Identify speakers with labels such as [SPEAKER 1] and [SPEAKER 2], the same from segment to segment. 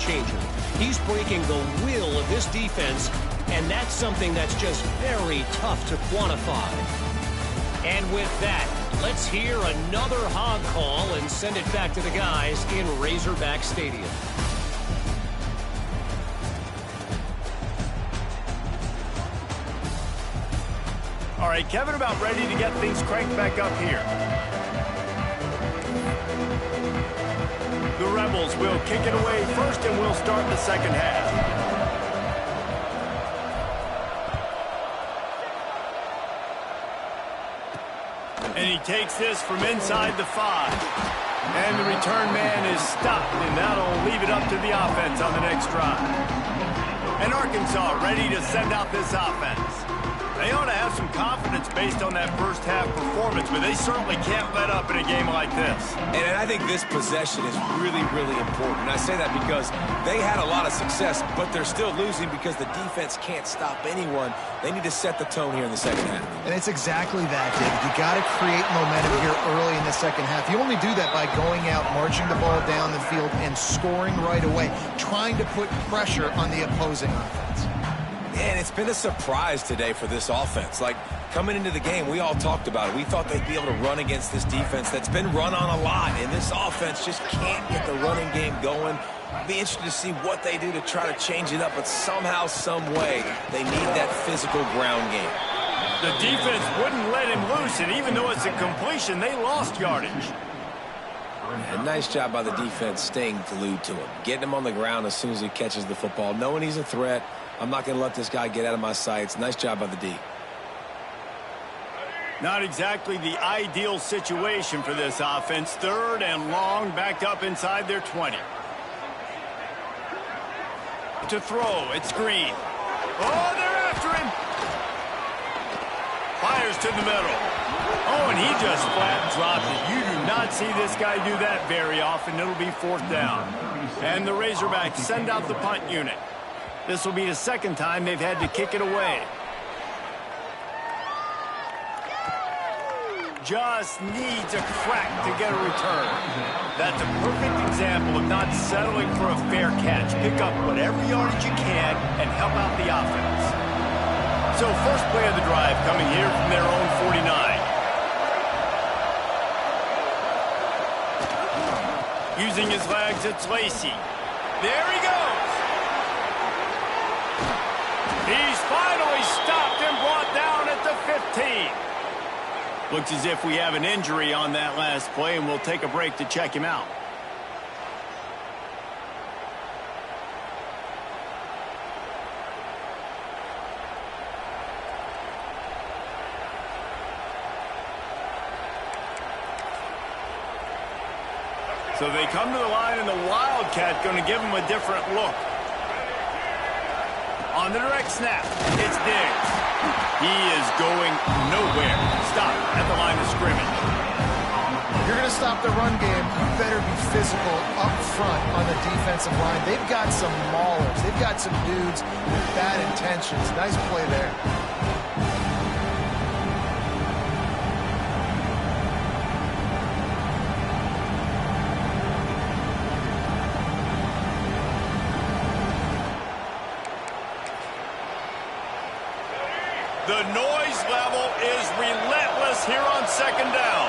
[SPEAKER 1] changer. He's breaking the will of this defense, and that's something that's just very tough to quantify. And with that, let's hear another hog call and send it back to the guys in Razorback Stadium.
[SPEAKER 2] All right, Kevin, about ready to get things cranked back up here. The Rebels will kick it away first, and we'll start the second half. And he takes this from inside the 5. And the return man is stopped, and that'll leave it up to the offense on the next drive. And Arkansas ready to send out this offense. They ought to have some confidence based on that first half performance, but they certainly can't let up in a game like this.
[SPEAKER 3] And I think this possession is really, really important. And I say that because they had a lot of success, but they're still losing because the defense can't stop anyone. They need to set the tone here in the second half.
[SPEAKER 4] And it's exactly that, David. You got to create momentum here early in the second half. You only do that by going out, marching the ball down the field, and scoring right away, trying to put pressure on the opposing offense.
[SPEAKER 3] Man, it's been a surprise today for this offense. Like, coming into the game, we all talked about it. We thought they'd be able to run against this defense that's been run on a lot, and this offense just can't get the running game going. I'll be interested to see what they do to try to change it up, but somehow, some way, they need that physical ground game.
[SPEAKER 2] The defense wouldn't let him loose, and even though it's a completion, they lost yardage.
[SPEAKER 3] A nice job by the defense staying glued to him, getting him on the ground as soon as he catches the football, knowing he's a threat. I'm not going to let this guy get out of my sights. Nice job by the D.
[SPEAKER 2] Not exactly the ideal situation for this offense. Third and long, backed up inside their 20. To throw, it's Green. Oh, they're after him. Fires to the middle. Oh, and he just flat dropped it. You do not see this guy do that very often. It'll be fourth down. And the Razorbacks send out the punt unit. This will be the second time they've had to kick it away. Just needs a crack to get a return. That's a perfect example of not settling for a fair catch. Pick up whatever yardage you can and help out the offense. So first play of the drive coming here from their own 49. Using his legs, it's Lacey. There he goes. He's finally stopped and brought down at the 15. Looks as if we have an injury on that last play, and we'll take a break to check him out. So they come to the line, and the Wildcat going to give him a different look. On the direct snap, it's Diggs. He is going nowhere. Stop at the line of scrimmage.
[SPEAKER 4] If you're going to stop the run game, you better be physical up front on the defensive line. They've got some maulers. They've got some dudes with bad intentions. Nice play there.
[SPEAKER 2] The noise level is relentless here on second down.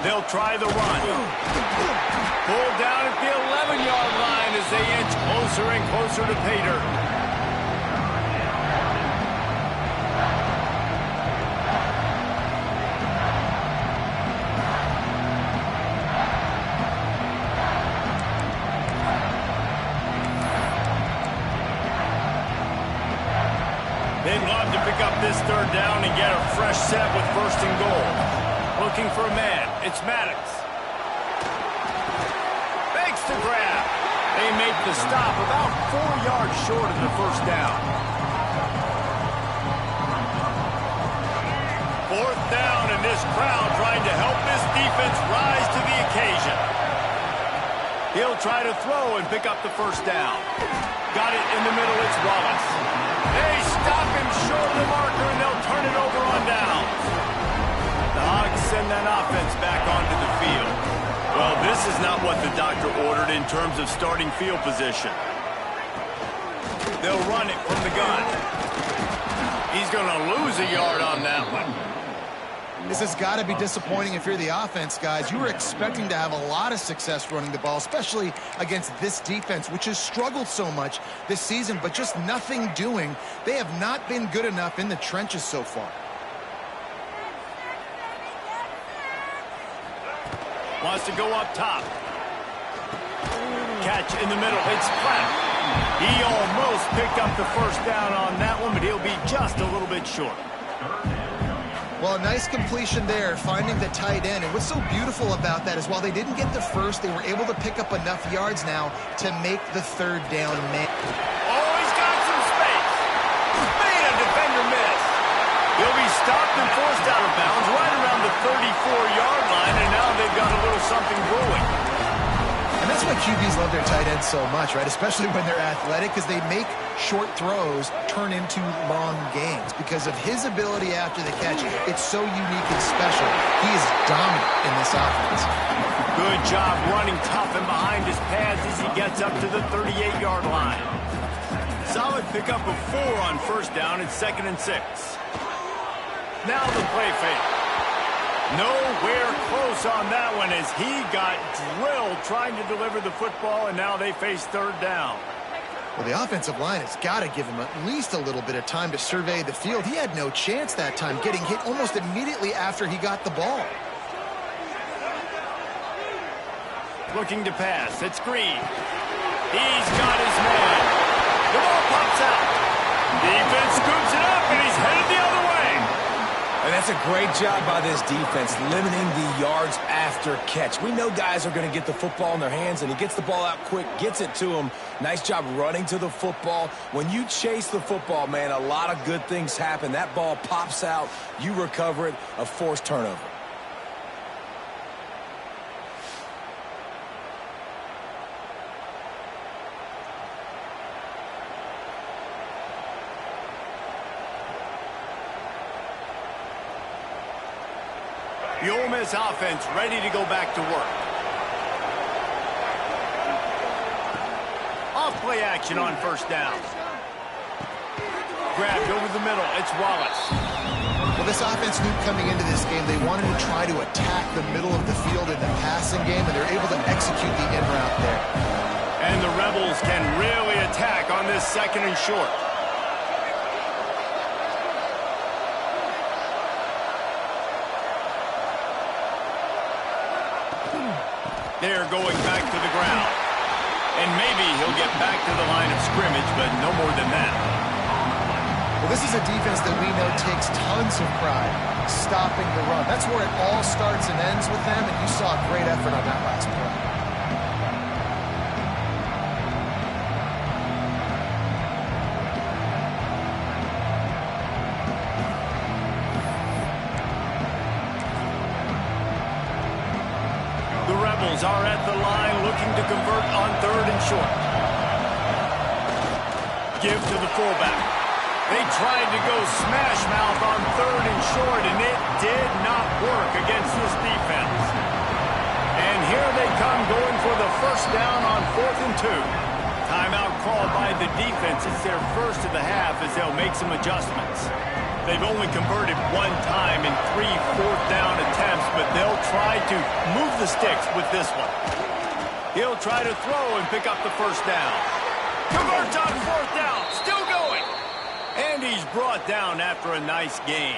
[SPEAKER 2] They'll try the run. Pulled down at the 11-yard line as they inch closer and closer to pay dirt. They'd love to pick up this third down and get a fresh set with first and goal. Looking for a man. It's Maddox. Makes the grab. They make the stop about 4 yards short of the first down. Fourth down, and this crowd trying to help this defense rise to the occasion. He'll try to throw and pick up the first down. Got it in the middle. It's Wallace. They stop him short of the marker, and they'll turn it over on downs. The Hogs send that offense back onto the field. Well, This is not what the doctor ordered in terms of starting field position. They'll run it from the gun. He's going to lose a yard on that one.
[SPEAKER 4] This has got to be disappointing if you're the offense, guys. You were expecting to have a lot of success running the ball, especially against this defense, which has struggled so much this season, but just nothing doing. They have not been good enough in the trenches so far.
[SPEAKER 2] Wants to go up top. Catch in the middle. It's flat. He almost picked up the first down on that one, but he'll be just a little bit short.
[SPEAKER 4] Well, a nice completion there, finding the tight end. And what's so beautiful about that is while they didn't get the first, they were able to pick up enough yards now to make the third down man.
[SPEAKER 2] Oh, he's got some space. Made a defender miss. He'll be stopped and forced out of bounds right around the 34-yard line, and now they've got a little something brewing.
[SPEAKER 4] And that's why QBs love their tight ends so much, right? Especially when they're athletic, because they make short throws turn into long gains. Because of his ability after the catch, it's so unique and special. He is dominant in this offense.
[SPEAKER 2] Good job running tough and behind his pads as he gets up to the 38-yard line. Solid pickup of 4 on first down. It's 2nd and 6. Now the play fake. Nowhere close on that one as he got drilled trying to deliver the football, and now they face third down.
[SPEAKER 4] Well, the offensive line has got to give him at least a little bit of time to survey the field. He had no chance that time, getting hit almost immediately after he got the ball.
[SPEAKER 2] Looking to pass. It's Green. He's got his man. The ball pops out. Defense scoops it up, and he's headed the other way.
[SPEAKER 3] And that's a great job by this defense, limiting the yards after catch. We know guys are going to get the football in their hands, and he gets the ball out quick, gets it to him. Nice job running to the football. When you chase the football, man, a lot of good things happen. That ball pops out, you recover it, a forced turnover.
[SPEAKER 2] The Ole Miss offense ready to go back to work. Off play action on first down. Grabbed over the middle. It's Wallace.
[SPEAKER 4] Well, this offense knew coming into this game they wanted to try to attack the middle of the field in the passing game, and they're able to execute the in route there.
[SPEAKER 2] And the Rebels can really attack on this 2nd and short. They're going back to the ground. And maybe he'll get back to the line of scrimmage, but no more than that.
[SPEAKER 4] Well, this is a defense that we know takes tons of pride stopping the run. That's where it all starts and ends with them, and you saw a great effort on that last play.
[SPEAKER 2] Are at the line looking to convert on 3rd and short. Give to the fullback. They tried to go smash mouth on 3rd and short, and it did not work against this defense. And here they come going for the first down on 4th and 2. Timeout called by the defense. It's their first of the half as they'll make some adjustments. They've only converted 1 time in 3 fourth-down attempts, but they'll try to move the sticks with this one. He'll try to throw and pick up the first down. Converts on 4th down, still going. And he's brought down after a nice gain.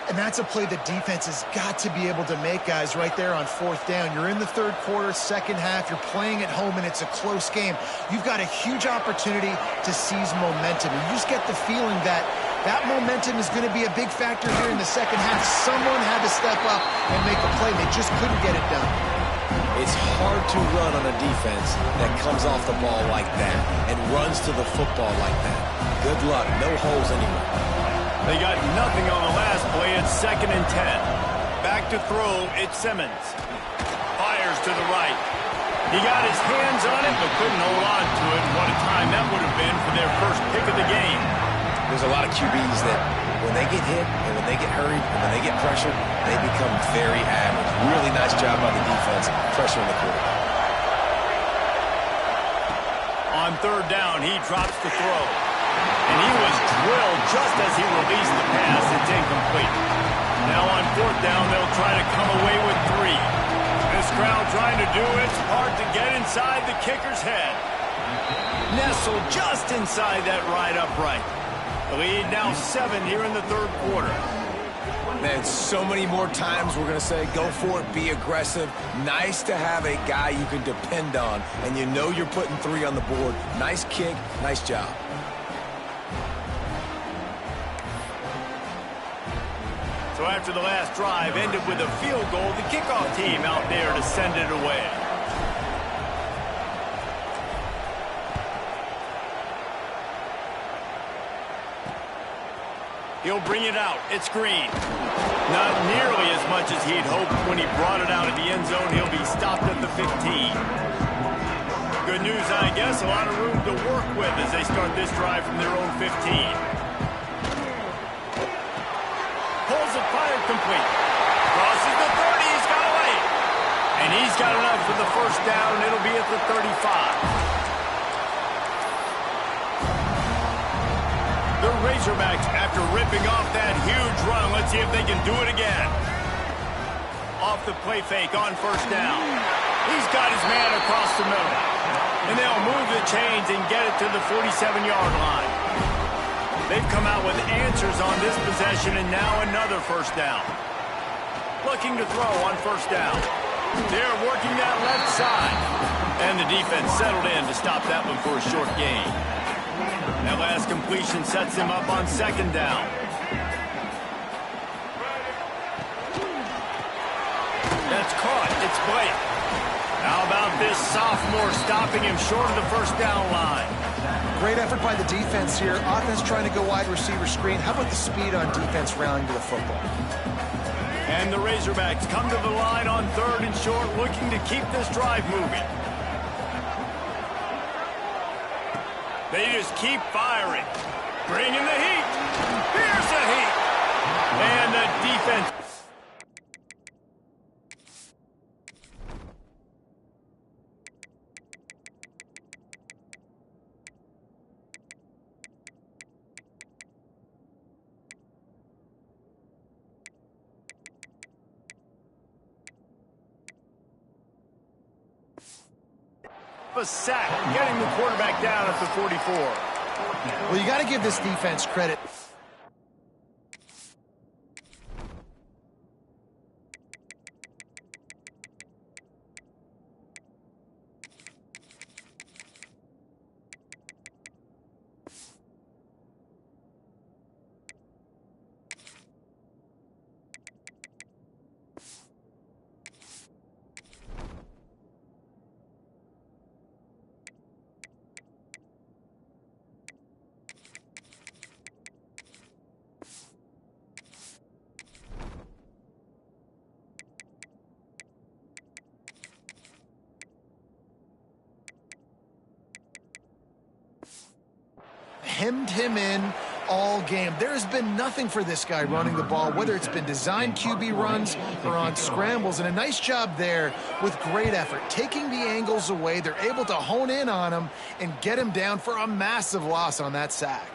[SPEAKER 4] And that's a play the defense has got to be able to make, guys, right there on 4th down. You're in the 3rd quarter, 2nd half. You're playing at home, and it's a close game. You've got a huge opportunity to seize momentum. And you just get the feeling that that momentum is going to be a big factor here in the 2nd half. Someone had to step up and make a play. They just couldn't get it done.
[SPEAKER 3] It's hard to run on a defense that comes off the ball like that and runs to the football like that. Good luck. No holes anywhere.
[SPEAKER 2] They got nothing on the last play. It's 2nd and 10. Back to throw. It's Simmons. Fires to the right. He got his hands on it, but couldn't hold on to it. What a time that would have been for their first pick of the game.
[SPEAKER 3] There's a lot of QBs that when they get hit and when they get hurried and when they get pressured, they become very average. Really nice job by the defense pressuring the quarterback.
[SPEAKER 2] On third down, he drops the throw. And he was drilled just as he released the pass. It's incomplete. Now on fourth down, they'll try to come away with 3. This crowd trying to do its part to get inside the kicker's head. Nestled just inside that right upright. The lead now 7 here in the third quarter.
[SPEAKER 3] Man, so many more times we're going to say, go for it, be aggressive. Nice to have a guy you can depend on, and you know you're putting 3 on the board. Nice kick, nice job.
[SPEAKER 2] So after the last drive ended with a field goal, the kickoff team out there to send it away. He'll bring it out. It's Green. Not nearly as much as he'd hoped when he brought it out of the end zone. He'll be stopped at the 15. Good news, I guess. A lot of room to work with as they start this drive from their own 15. Pulls it, fired complete. Crosses the 30. He's got away. And he's got enough for the first down. It'll be at the 35. The Razorbacks, after ripping off that huge run, let's see if they can do it again. Off the play fake on first down. He's got his man across the middle. And they'll move the chains and get it to the 47-yard line. They've come out with answers on this possession, and now another first down. Looking to throw on first down. They're working that left side. And the defense settled in to stop that one for a short gain. That last completion sets him up on second down. That's caught. It's Blake. How about this sophomore stopping him short of the first down line?
[SPEAKER 4] Great effort by the defense here. Offense trying to go wide receiver screen. How about the speed on defense rallying to the football?
[SPEAKER 2] And the Razorbacks come to the line on third and short, looking to keep this drive moving. They just keep firing. Bringing the heat. Here's the heat. And the defense. A sack, getting the quarterback down at the 44.
[SPEAKER 4] Well, you got to give this defense credit. Hemmed him in all game. There has been nothing for this guy running the ball, whether it's been designed QB runs or on scrambles, and a nice job there with great effort. Taking the angles away, they're able to hone in on him and get him down for a massive loss on that sack.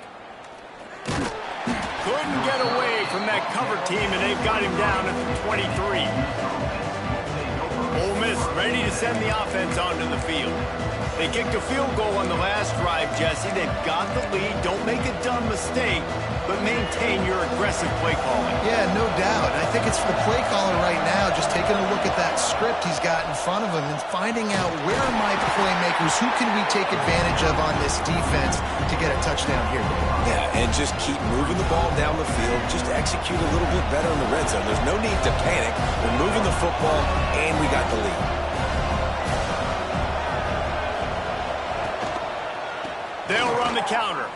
[SPEAKER 2] Couldn't get away from that cover team, and they've got him down at the 23. Ole Miss ready to send the offense onto the field. They kicked a field goal on the last drive, Jesse. They've got the lead. Don't make a dumb mistake, but maintain your aggressive play calling.
[SPEAKER 4] Yeah, no doubt. I think it's for the play caller right now, just taking a look at that script he's got in front of him and finding out where are my playmakers, who can we take advantage of on this defense to get a touchdown here today.
[SPEAKER 3] Yeah, and just keep moving the ball down the field. Just execute a little bit better in the red zone. There's no need to panic. We're moving the football, and we got the lead.
[SPEAKER 2] They'll run the counter.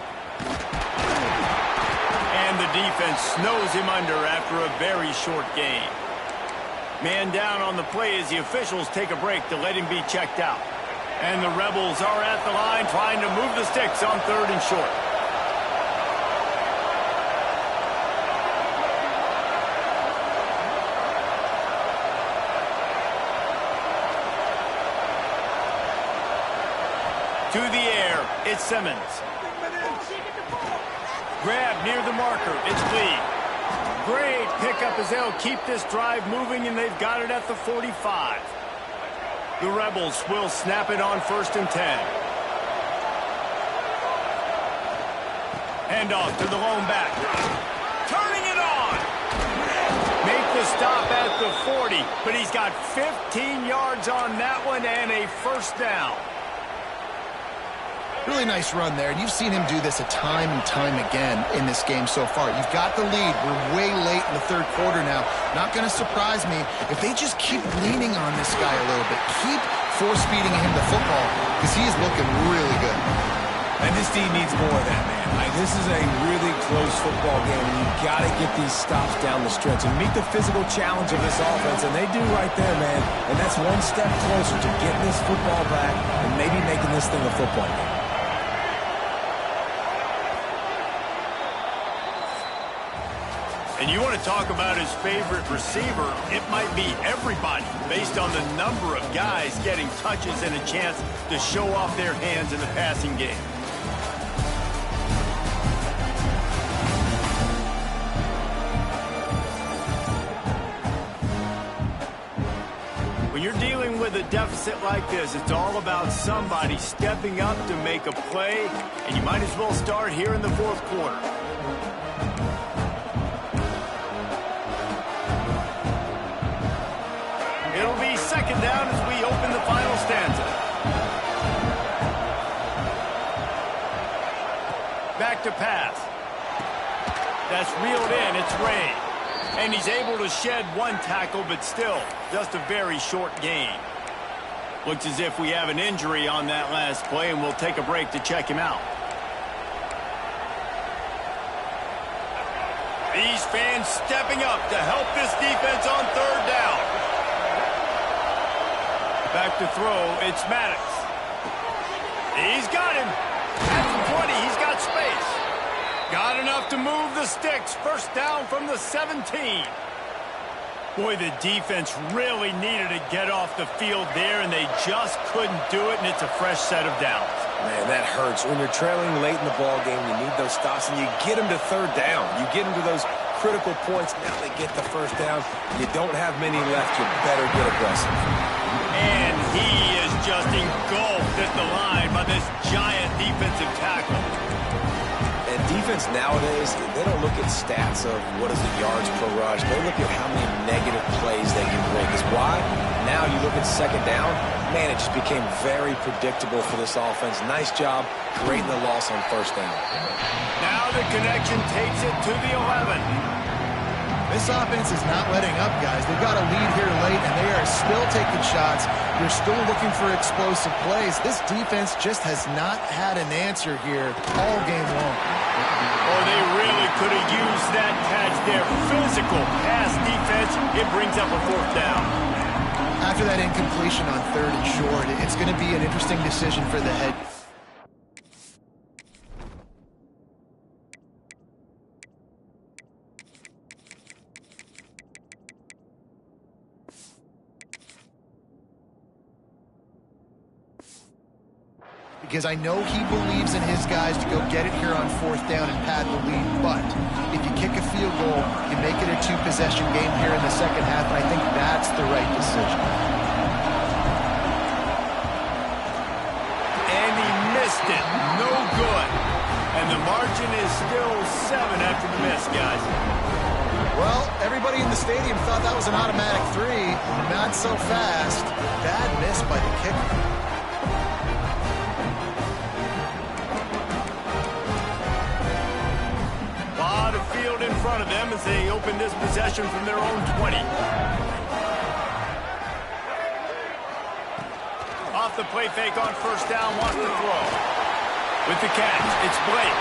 [SPEAKER 2] And the defense snows him under after a very short gain. Man down on the play as the officials take a break to let him be checked out. And the Rebels are at the line trying to move the sticks on third and short. To the air, it's Simmons. Grab near the marker, it's Lee. Great pickup as they'll keep this drive moving, and they've got it at the 45. The Rebels will snap it on 1st and 10. Hand off to the lone back. Turning it on. Make the stop at the 40, but he's got 15 yards on that one and a 1st down.
[SPEAKER 4] Really nice run there, and you've seen him do this a time and time again in this game so far. You've got the lead. We're way late in the 3rd quarter now. Not going to surprise me if they just keep leaning on this guy a little bit. Keep force-feeding him the football because he is looking really good.
[SPEAKER 3] And this team needs more of that, man. This is a really close football game, and you've got to get these stops down the stretch and meet the physical challenge of this offense, and they do right there, man. And that's one step closer to getting this football back and maybe making this thing a football game.
[SPEAKER 2] And you want to talk about his favorite receiver, it might be everybody based on the number of guys getting touches and a chance to show off their hands in the passing game. When you're dealing with a deficit like this, it's all about somebody stepping up to make a play, and you might as well start here in the 4th quarter. It'll be 2nd down as we open the final stanza. Back to pass. That's reeled in. It's Ray. And he's able to shed 1 tackle, but still just a very short gain. Looks as if we have an injury on that last play, and we'll take a break to check him out. These fans stepping up to help this defense on 3rd down. Back to throw, it's Maddox. He's got him. At the 20, he's got space. Got enough to move the sticks. 1st down from the 17. Boy, the defense really needed to get off the field there, and they just couldn't do it, and it's a fresh set of downs.
[SPEAKER 3] Man, that hurts. When you're trailing late in the ball game, you need those stops, and you get them to 3rd down. You get them to those critical points. Now they get the 1st down. You don't have many left. You better get aggressive.
[SPEAKER 2] And he is just engulfed at the line by this giant defensive tackle.
[SPEAKER 3] And defense nowadays, they don't look at stats of what is the yards per rush. They look at how many negative plays they can bring. Because why? Now you look at 2nd down, man, it just became very predictable for this offense. Nice job creating the loss on 1st down.
[SPEAKER 2] Now the connection takes it to the 11.
[SPEAKER 4] This offense is not letting up, guys. They've got a lead here late, and they are still taking shots. They're still looking for explosive plays. This defense just has not had an answer here all game long.
[SPEAKER 2] Oh, they really could have used that catch there. Physical pass defense. It brings up a 4th down.
[SPEAKER 4] After that incompletion on 3rd and short, it's going to be an interesting decision for the head. Because I know he believes in his guys to go get it here on 4th down and pad the lead. But if you kick a field goal, you make it a 2-possession game here in the 2nd half, and I think that's the right decision.
[SPEAKER 2] And he missed it. No good. And the margin is still 7 after the miss, guys.
[SPEAKER 4] Well, everybody in the stadium thought that was an automatic 3. Not so fast. Bad miss by the kicker.
[SPEAKER 2] In front of them as they open this possession from their own 20. Off the play fake on 1st down, wants to throw. With the catch, it's Blake.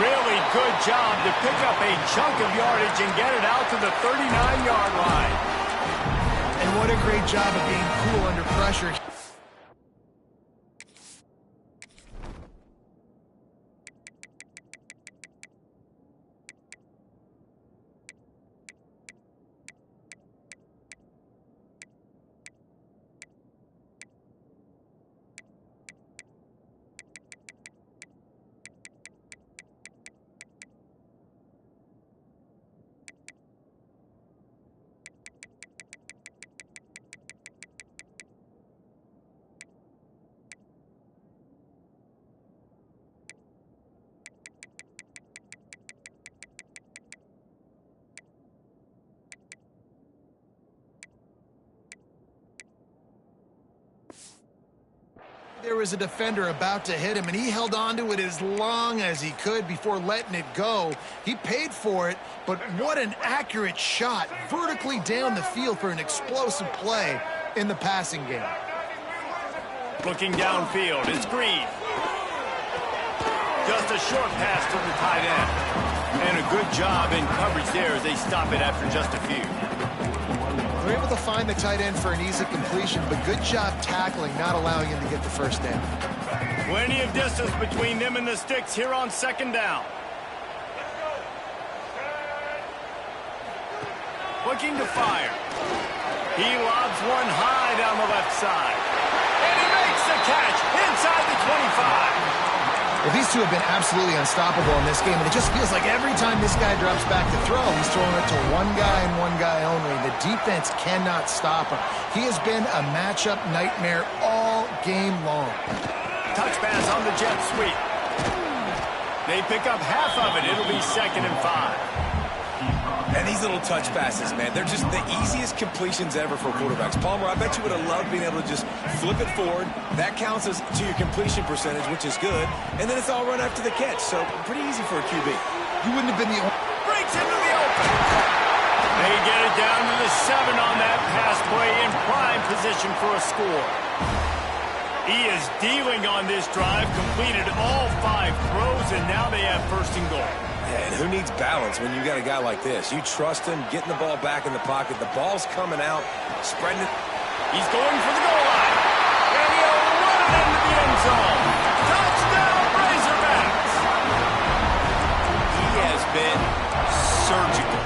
[SPEAKER 2] Really good job to pick up a chunk of yardage and get it out to the 39-yard line.
[SPEAKER 4] And what a great job of being cool under pressure. There was a defender about to hit him, and he held on to it as long as he could before letting it go. He paid for it, but what an accurate shot vertically down the field for an explosive play in the passing game.
[SPEAKER 2] Looking downfield, it's Green. Just a short pass to the tight end. And a good job in coverage there as they stop it after just a few.
[SPEAKER 4] They're able to find the tight end for an easy completion, but good job tackling, not allowing him to get the first down.
[SPEAKER 2] Plenty of distance between them and the sticks here on second down. Looking to fire. He lobs one high down the left side. And he makes the catch inside the 25.
[SPEAKER 4] Well, these two have been absolutely unstoppable in this game, and it just feels like every time this guy drops back to throw, he's throwing it to one guy and one guy only. The defense cannot stop him. He has been a matchup nightmare all game long.
[SPEAKER 2] Touch pass on the jet sweep. They pick up half of it. It'll be 2nd and 5.
[SPEAKER 3] And these little touch passes, man, they're just the easiest completions ever for quarterbacks. Palmer, I bet you would have loved being able to just flip it forward. That counts as to your completion percentage, which is good. And then it's all run after the catch. So pretty easy for a QB.
[SPEAKER 4] You wouldn't have been the only...
[SPEAKER 2] Breaks into the open. They get it down to the 7 on that pass play in prime position for a score. He is dealing on this drive, completed all 5 throws, and now they have 1st and goal.
[SPEAKER 3] Yeah, and who needs balance when you got a guy like this? You trust him, getting the ball back in the pocket. The ball's coming out, spreading it.
[SPEAKER 2] He's going for the goal line. And he'll run it into the end zone. Touchdown, Razorbacks. He has been surgical.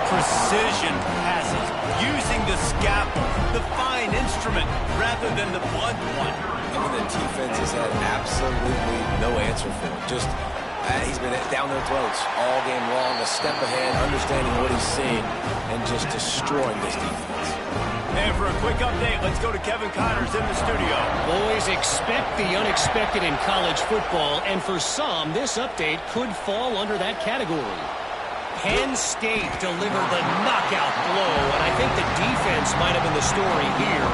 [SPEAKER 2] Precision passes, using the scalpel, the fine instrument, rather than the blunt one.
[SPEAKER 3] I mean, the defense has had absolutely no answer for him. Just... he's been down their throats all game long, a step ahead, understanding what he's seeing, and just destroying this defense.
[SPEAKER 2] And for a quick update, let's go to Kevin Connors in the studio.
[SPEAKER 1] Boys, expect the unexpected in college football, and for some, this update could fall under that category. Penn State delivered the knockout blow, and I think the defense might have been the story here.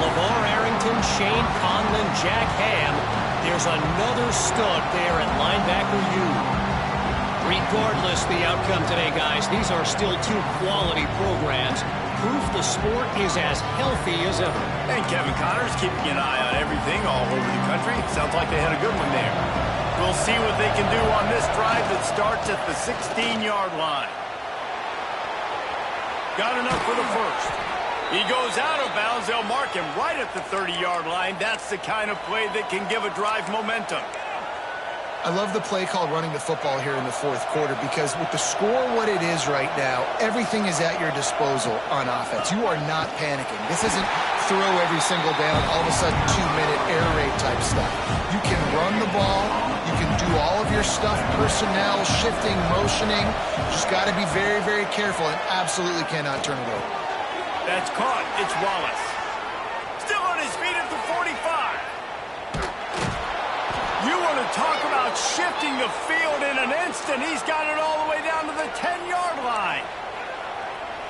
[SPEAKER 1] LeVar Arrington, Shane Conlon, Jack Ham. There's another stud there at linebacker U. Regardless the outcome today, guys, these are still 2 quality programs. Proof the sport is as healthy as ever.
[SPEAKER 2] And Kevin Connors keeping an eye on everything all over the country. Sounds like they had a good one there. We'll see what they can do on this drive that starts at the 16-yard line. Got enough for the first. He goes out of bounds. They'll mark him right at the 30-yard line. That's the kind of play that can give a drive momentum.
[SPEAKER 4] I love the play called running the football here in the 4th quarter because with the score what it is right now, everything is at your disposal on offense. You are not panicking. This isn't throw every single down, all of a sudden 2-minute air raid type stuff. You can run the ball. You can do all of your stuff, personnel, shifting, motioning. Just got to be very, very careful and absolutely cannot turn it over.
[SPEAKER 2] That's caught. It's Wallace. Still on his feet at the 45. You want to talk about shifting the field in an instant. He's got it all the way down to the 10-yard line.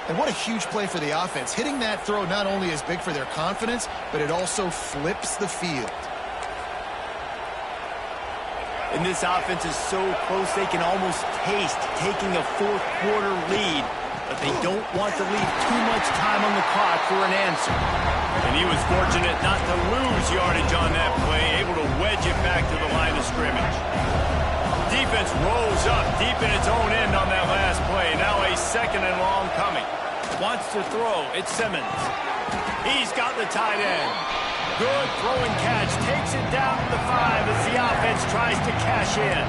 [SPEAKER 4] And what a huge play for the offense. Hitting that throw not only is big for their confidence, but it also flips the field.
[SPEAKER 2] And this offense is so close they can almost taste taking a 4th quarter lead. But they don't want to leave too much time on the clock for an answer. And he was fortunate not to lose yardage on that play, able to wedge it back to the line of scrimmage. Defense rolls up deep in its own end on that last play. Now a 2nd and long coming. Wants to throw. It's Simmons. He's got the tight end. Good throwing catch. Takes it down to the 5 as the offense tries to cash in.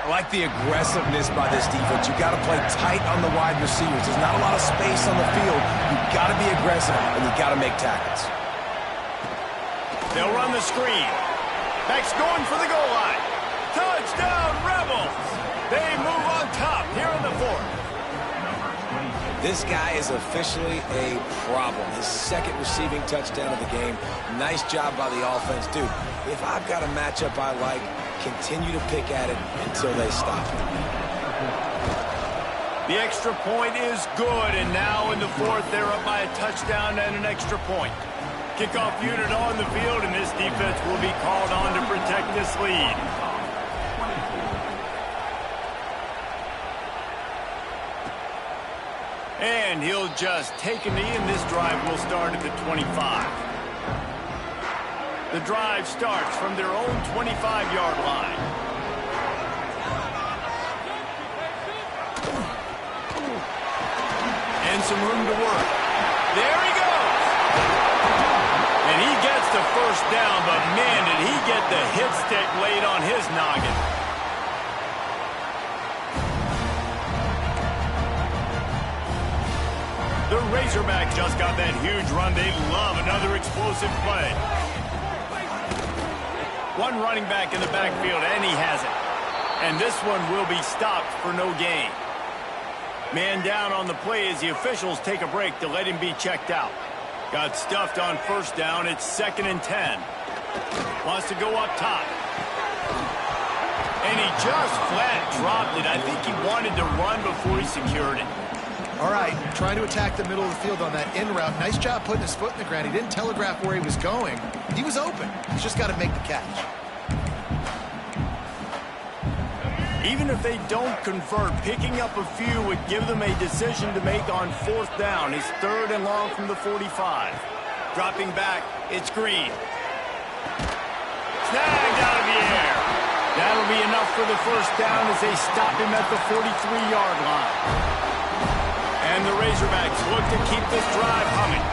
[SPEAKER 3] I like the aggressiveness by this defense. You've got to play tight on the wide receivers. There's not a lot of space on the field. You've got to be aggressive, and you've got to make tackles.
[SPEAKER 2] They'll run the screen. Beck's going for the goal line. Touchdown, Rebels! They move on top here in the 4th.
[SPEAKER 3] This guy is officially a problem. His second receiving touchdown of the game. Nice job by the offense. Dude, if I've got a matchup I like, continue to pick at it until they stop it.
[SPEAKER 2] The extra point is good, and now in the fourth, they're up by a touchdown and an extra point. Kickoff unit on the field, and this defense will be called on to protect this lead. And he'll just take a knee, and this drive will start at the 25. The drive starts from their own 25-yard line. And some room to work. There he goes! And he gets the first down, but man, did he get the hit stick laid on his noggin. The Razorbacks just got that huge run. They love another explosive play. One running back in the backfield, and he has it. And this one will be stopped for no gain. Man down on the play as the officials take a break to let him be checked out. Got stuffed on first down. It's 2nd and 10. Wants to go up top. And he just flat dropped it. I think he wanted to run before he secured it.
[SPEAKER 4] All right, trying to attack the middle of the field on that in route. Nice job putting his foot in the ground. He didn't telegraph where he was going. He was open. He's just got to make the catch.
[SPEAKER 2] Even if they don't convert, picking up a few would give them a decision to make on fourth down. It's 3rd and long from the 45. Dropping back, it's Green. Snagged out of the air. That'll be enough for the first down as they stop him at the 43-yard line. And the Razorbacks look to keep this drive humming.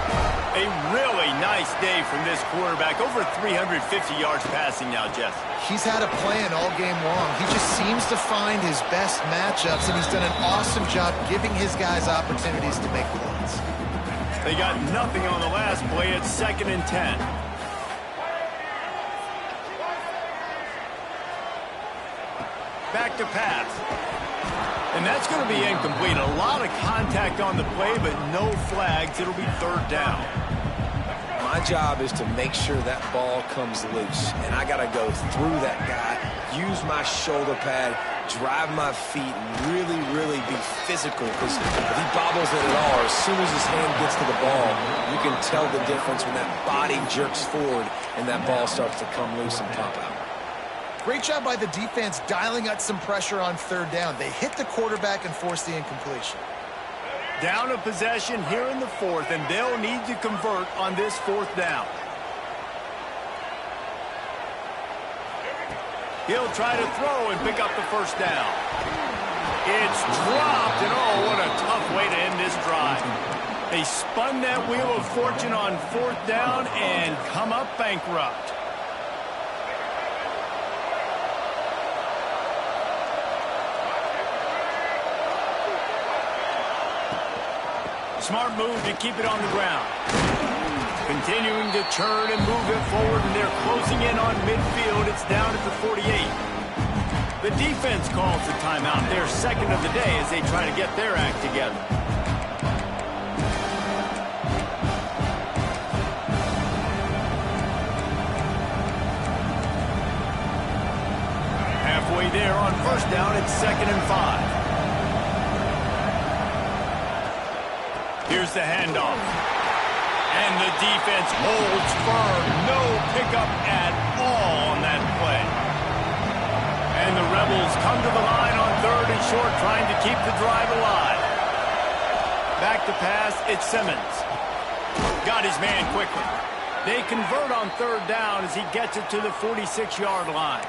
[SPEAKER 2] A really nice day from this quarterback. Over 350 yards passing now, Jeff.
[SPEAKER 4] He's had a plan all game long. He just seems to find his best matchups, and he's done an awesome job giving his guys opportunities to make plays.
[SPEAKER 2] They got nothing on the last play. It's 2nd and 10. Back to pass. And that's going to be incomplete. A lot of contact on the play, but no flags. It'll be 3rd down.
[SPEAKER 3] My job is to make sure that ball comes loose. And I got to go through that guy, use my shoulder pad, drive my feet, and really, really be physical. Because if he bobbles it at all, as soon as his hand gets to the ball, you can tell the difference when that body jerks forward and that ball starts to come loose and pop out.
[SPEAKER 4] Great job by the defense dialing up some pressure on 3rd down. They hit the quarterback and forced the incompletion.
[SPEAKER 2] Down a possession here in the 4th, and they'll need to convert on this 4th down. He'll try to throw and pick up the first down. It's dropped, and oh, what a tough way to end this drive. They spun that wheel of fortune on 4th down and come up bankrupt. Smart move to keep it on the ground. Continuing to churn and move it forward, and they're closing in on midfield. It's down at the 48. The defense calls the timeout. Their 2nd of the day as they try to get their act together. Halfway there on first down, it's 2nd and 5. Here's the handoff. And the defense holds firm. No pickup at all on that play. And the Rebels come to the line on 3rd and short, trying to keep the drive alive. Back to pass, it's Simmons. Got his man quickly. They convert on 3rd down as he gets it to the 46-yard line.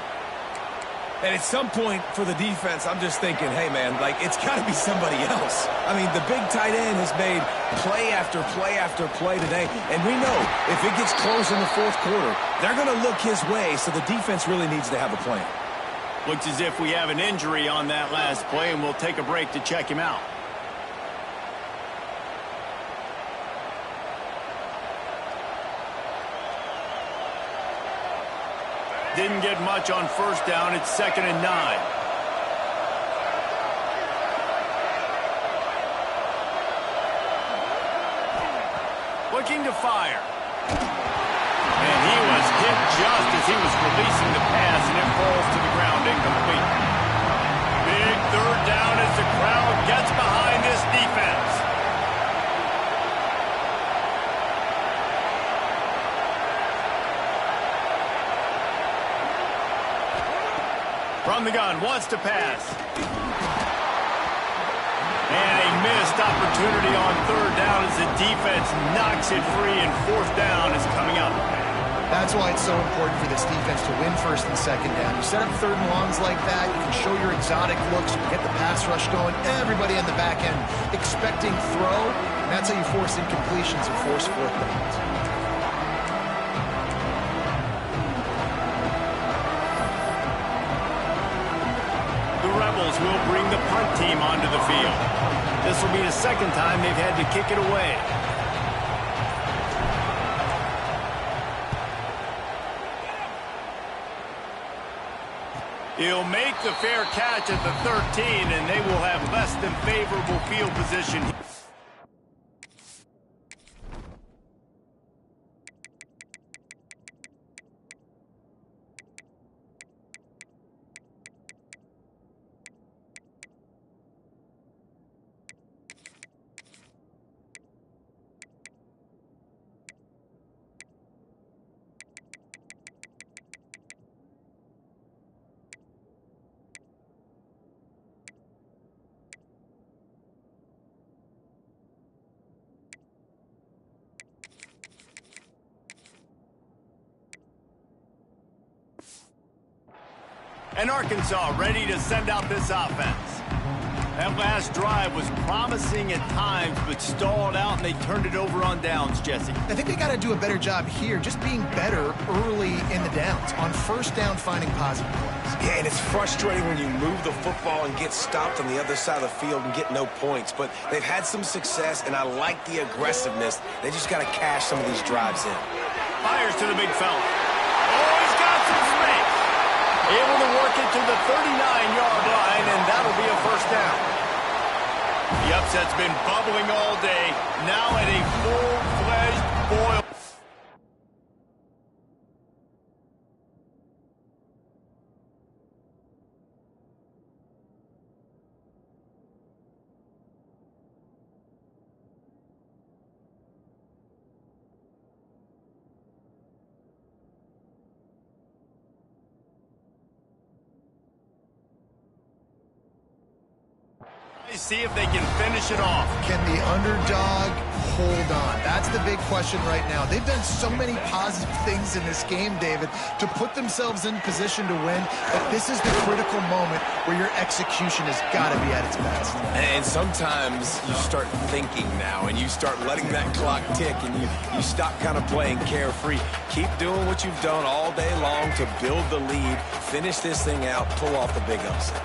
[SPEAKER 3] And at some point for the defense, I'm just thinking, hey, man, like, it's got to be somebody else. I mean, the big tight end has made play after play after play today. And we know if it gets close in the 4th quarter, they're going to look his way, so the defense really needs to have a plan.
[SPEAKER 2] Looks as if we have an injury on that last play, and we'll take a break to check him out. Didn't get much on first down. It's 2nd and 9. looking to fire. And he was hit just as he was releasing the pass, and it falls to the ground incomplete. Big third down as the crowd gets behind this defense. From the gun, wants to pass. And a missed opportunity on third down as the defense knocks it free, and fourth down is coming up.
[SPEAKER 4] That's why it's so important for this defense to win first and second down. You set up third and longs like that, you can show your exotic looks, you can get the pass rush going, everybody on the back end expecting throw, and that's how you force incompletions and force fourth downs.
[SPEAKER 2] The Rebels will bring the punt team onto the field. This will be the second time they've had to kick it away. He'll make the fair catch at the 13, and they will have less than favorable field position. And Arkansas ready to send out this offense. That last drive was promising at times, but stalled out, and they turned it over on downs, Jesse.
[SPEAKER 4] I think they got to do a better job here, just being better early in the downs. On first down, finding positive plays.
[SPEAKER 3] Yeah, and it's frustrating when you move the football and get stopped on the other side of the field and get no points. But they've had some success, and I like the aggressiveness. They just got to cash some of these drives in.
[SPEAKER 2] Fires to the big fella. Oh, he's got some space. Able to work it to the 39-yard line, and that'll be a first down. The upset's been bubbling all day, now at a full-fledged boil. See if they can finish it off.
[SPEAKER 4] Can the underdog hold on? That's the big question right now. They've done so many positive things in this game, David, to put themselves in position to win, but this is the critical moment where your execution has got to be at its best.
[SPEAKER 3] And sometimes you start thinking now, and you start letting that clock tick, and you stop kind of playing carefree. Keep doing what you've done all day long to build the lead, finish this thing out, pull off the big upset.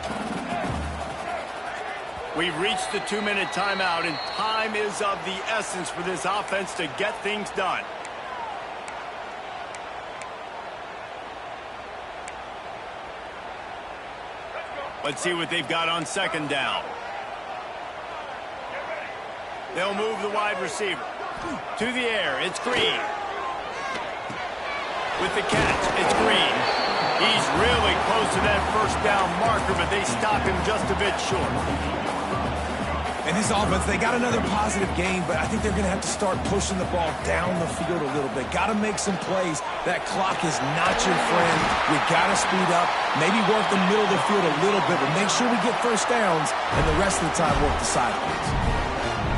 [SPEAKER 2] We've reached the 2-minute timeout, and time is of the essence for this offense to get things done. Let's see what they've got on second down. They'll move the wide receiver. To the air, it's Green. With the catch, it's Green. He's really close to that first down marker, but they stop him just a bit short.
[SPEAKER 3] And this offense, they got another positive game, but I think they're going to have to start pushing the ball down the field a little bit. Got to make some plays. That clock is not your friend. We got to speed up, maybe work the middle of the field a little bit, but make sure we get first downs, and the rest of the time work the sidelines.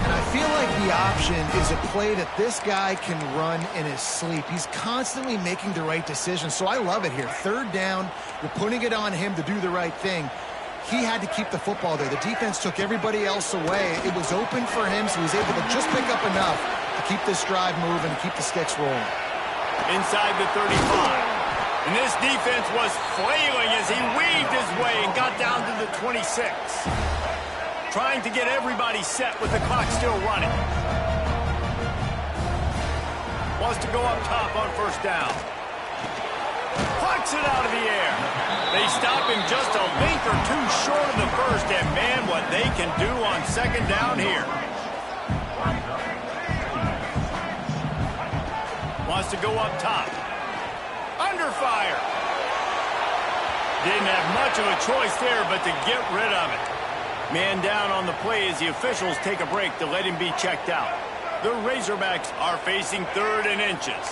[SPEAKER 4] And I feel like the option is a play that this guy can run in his sleep. He's constantly making the right decisions, so I love it here. Third down, you're putting it on him to do the right thing. He had to keep the football there. The defense took everybody else away. It was open for him, so he was able to just pick up enough to keep this drive moving and keep the sticks rolling.
[SPEAKER 2] Inside the 35. And this defense was flailing as he weaved his way and got down to the 26. Trying to get everybody set with the clock still running. Wants to go up top on first down. Plucks it out of the air. They stop him just a length or two short of the first, and man, what they can do on second down here. Wants to go up top. Under fire. Didn't have much of a choice there but to get rid of it. Man down on the play as the officials take a break to let him be checked out. The Razorbacks are facing 3rd and inches.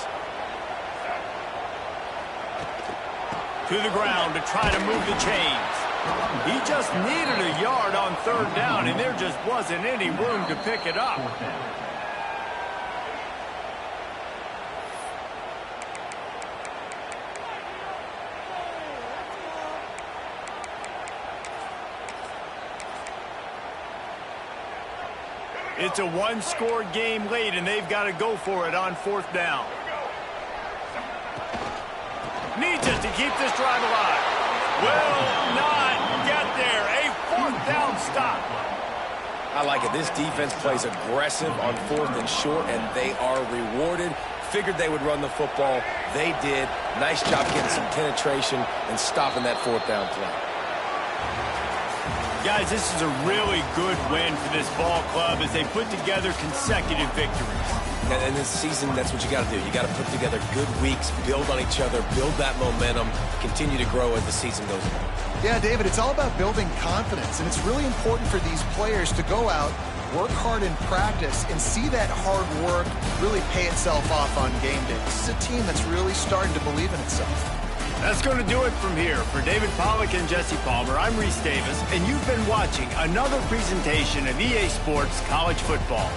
[SPEAKER 2] To the ground to try to move the chains. He just needed a yard on 3rd down, and there just wasn't any room to pick it up. It's a one-score game late, and they've got to go for it on 4th down. Needs it to keep this drive alive. Will not get there. A 4th down stop.
[SPEAKER 3] I like it. This defense plays aggressive on 4th and short, and they are rewarded. Figured they would run the football. They did. Nice job getting some penetration and stopping that 4th down play.
[SPEAKER 2] Guys, this is a really good win for this ball club as they put together consecutive victories.
[SPEAKER 3] And this season, that's what you got to do. You got to put together good weeks, build on each other, build that momentum, continue to grow as the season goes on.
[SPEAKER 4] Yeah, David, it's all about building confidence, and it's really important for these players to go out, work hard in practice, and see that hard work really pay itself off on game day. This is a team that's really starting to believe in itself.
[SPEAKER 2] That's going to do it from here. For David Pollack and Jesse Palmer, I'm Reese Davis, and you've been watching another presentation of EA Sports College Football.